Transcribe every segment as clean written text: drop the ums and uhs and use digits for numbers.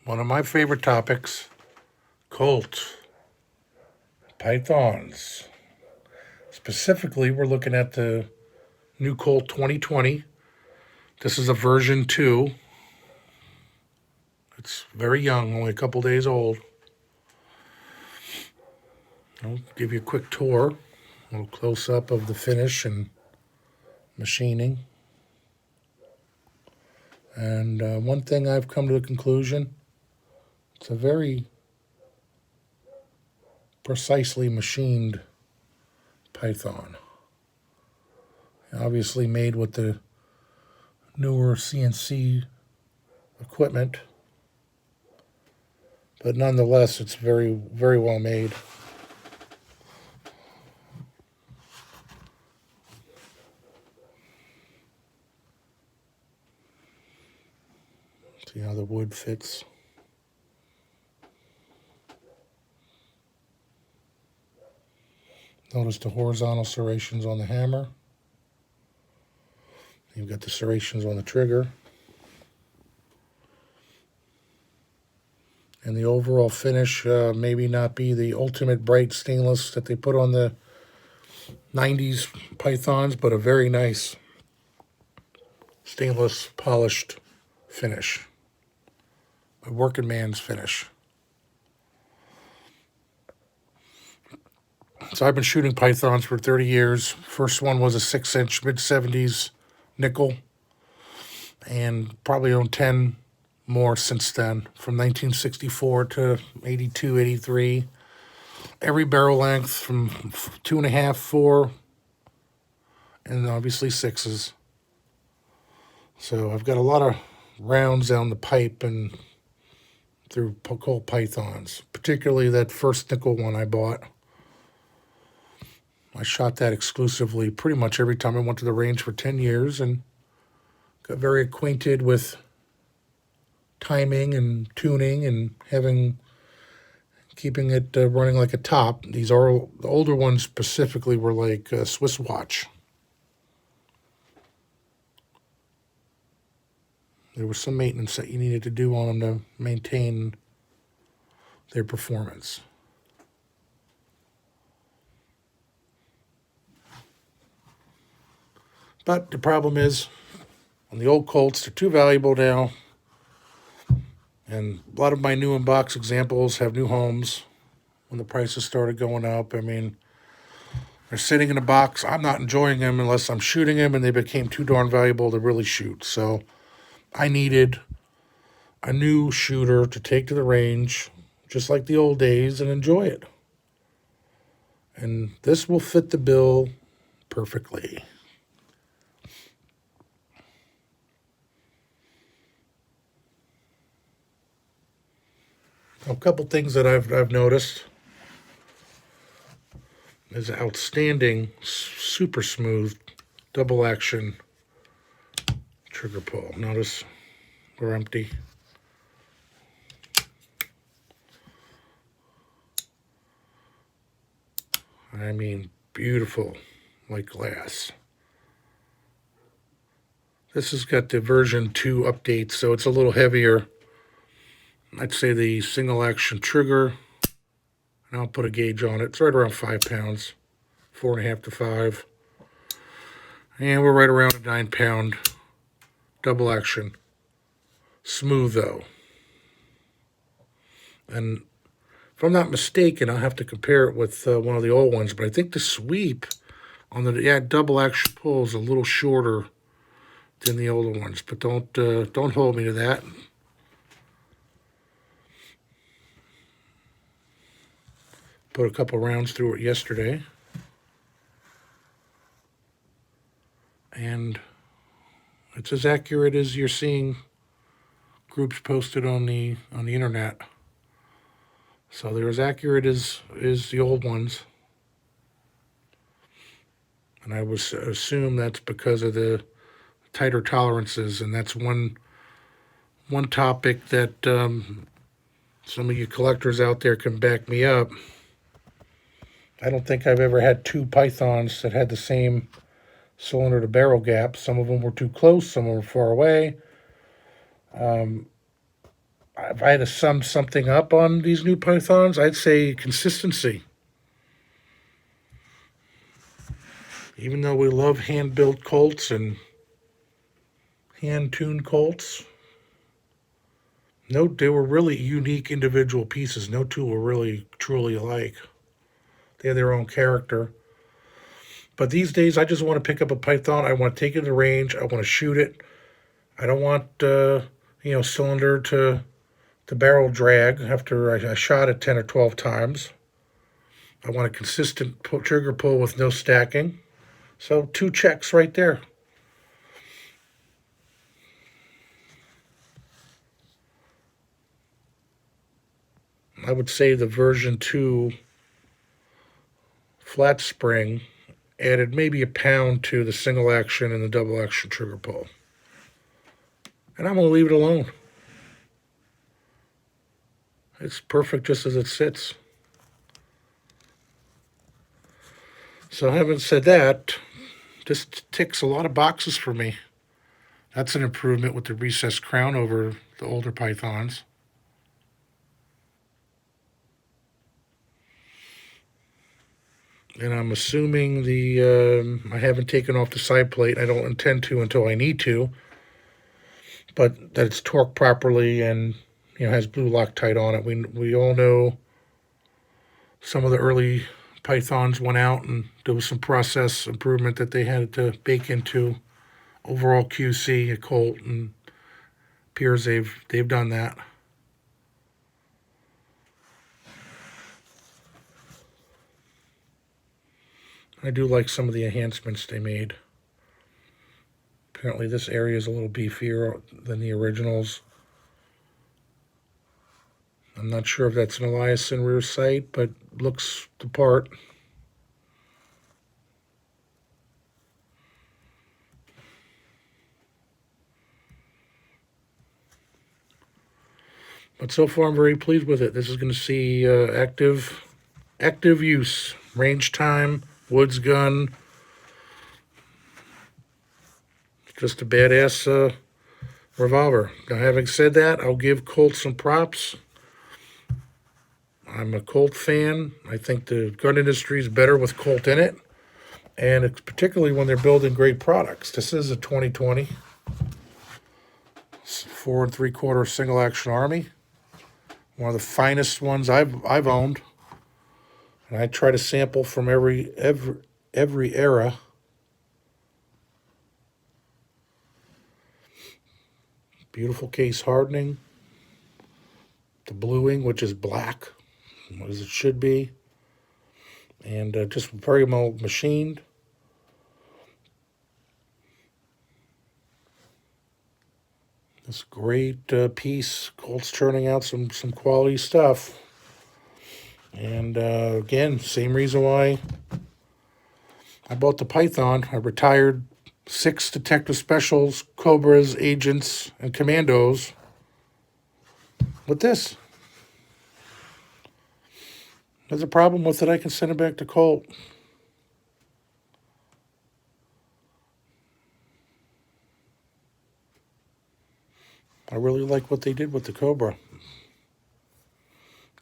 One of my favorite topics, Colt Pythons. Specifically, we're looking at the new Colt 2020. This is a version 2. It's very young, only a couple days old. I'll give you a quick tour, a little close up of the finish and machining. And one thing I've come to the conclusion, it's a very precisely machined Python. Obviously made with the newer CNC equipment, but nonetheless, it's very, very well made. See how the wood fits. Notice the horizontal serrations on the hammer. You've got the serrations on the trigger. And the overall finish maybe not be the ultimate bright stainless that they put on the 90s Pythons, but a very nice stainless polished finish. A working man's finish. So I've been shooting Pythons for 30 years. First one was a 6-inch mid-70s nickel, and probably owned 10 more since then, from 1964 to 82, 83. Every barrel length from 2.5, 4, and obviously 6s. So I've got a lot of rounds down the pipe and through Colt Pythons, particularly that first nickel one I bought. I shot that exclusively pretty much every time I went to the range for 10 years and got very acquainted with timing and tuning and keeping it running like a top. These are the older ones specifically were like a Swiss watch. There was some maintenance that you needed to do on them to maintain their performance. But the problem is, on the old Colts, they're too valuable now. And a lot of my new in-box examples have new homes when the prices started going up. I mean, they're sitting in a box. I'm not enjoying them unless I'm shooting them, and they became too darn valuable to really shoot. So I needed a new shooter to take to the range, just like the old days, and enjoy it. And this will fit the bill perfectly. A couple things that I've noticed is outstanding, super smooth, double action trigger pull. Notice we're empty. I mean, beautiful, like glass. This has got the version 2 update, so it's a little heavier. I'd say the single action trigger, and I'll put a gauge on it. It's right around 5 pounds, 4.5 to 5. And we're right around a 9-pound double action. Smooth though. And if I'm not mistaken, I'll have to compare it with one of the old ones, but I think the sweep on the double action pull is a little shorter than the older ones. But don't hold me to that. Put a couple rounds through it yesterday, and it's as accurate as you're seeing groups posted on the internet. So they're as accurate as the old ones, and I would assume that's because of the tighter tolerances, and that's one topic that some of you collectors out there can back me up. I don't think I've ever had two Pythons that had the same cylinder to barrel gap. Some of them were too close, some were far away. I if I had to sum something up on these new Pythons, I'd say consistency. Even though we love hand-built Colts and hand-tuned Colts, no, they were really unique individual pieces. No two were really truly alike. They had their own character. But these days, I just want to pick up a Python. I want to take it to the range. I want to shoot it. I don't want cylinder to barrel drag after I shot it 10 or 12 times. I want a consistent trigger pull with no stacking. So 2 checks right there. I would say the version 2 flat spring added maybe a pound to the single action and the double action trigger pull. And I'm going to leave it alone. It's perfect just as it sits. So having said that, this ticks a lot of boxes for me. That's an improvement with the recessed crown over the older Pythons. And I'm assuming I haven't taken off the side plate. I don't intend to until I need to. But that it's torqued properly and has blue Loctite on it. We all know some of the early Pythons went out and there was some process improvement that they had to bake into overall QC at Colt, and appears they've done that. I do like some of the enhancements they made. Apparently this area is a little beefier than the originals. I'm not sure if that's an Eliason rear sight, but looks the part. But so far I'm very pleased with it. This is going to see active use, range time, woods gun. Just a badass revolver. Now, having said that, I'll give Colt some props. I'm a Colt fan. I think the gun industry is better with Colt in it, and it's particularly when they're building great products. This is a 2020 4 3/4 single action Army, one of the finest ones I've owned, and I try to sample from every era. Beautiful case hardening, the bluing, which is black, as it should be, and just very well machined. This great piece. Colt's turning out some quality stuff. And again, same reason why I bought the Python. I retired 6 detective specials, Cobras, agents, and commandos with this. There's a problem with it, I can send it back to Colt. I really like what they did with the Cobra.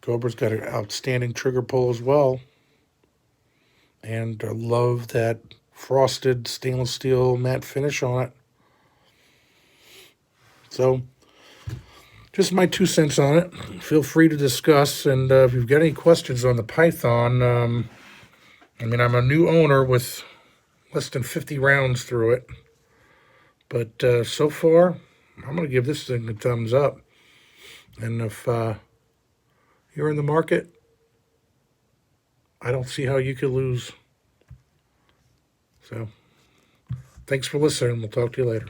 Cobra's got an outstanding trigger pull as well. And I love that frosted stainless steel matte finish on it. So, just my 2 cents on it. Feel free to discuss. And if you've got any questions on the Python, I'm a new owner with less than 50 rounds through it. But so far, I'm going to give this thing a thumbs up. And if you're in the market, I don't see how you could lose. So, thanks for listening. We'll talk to you later.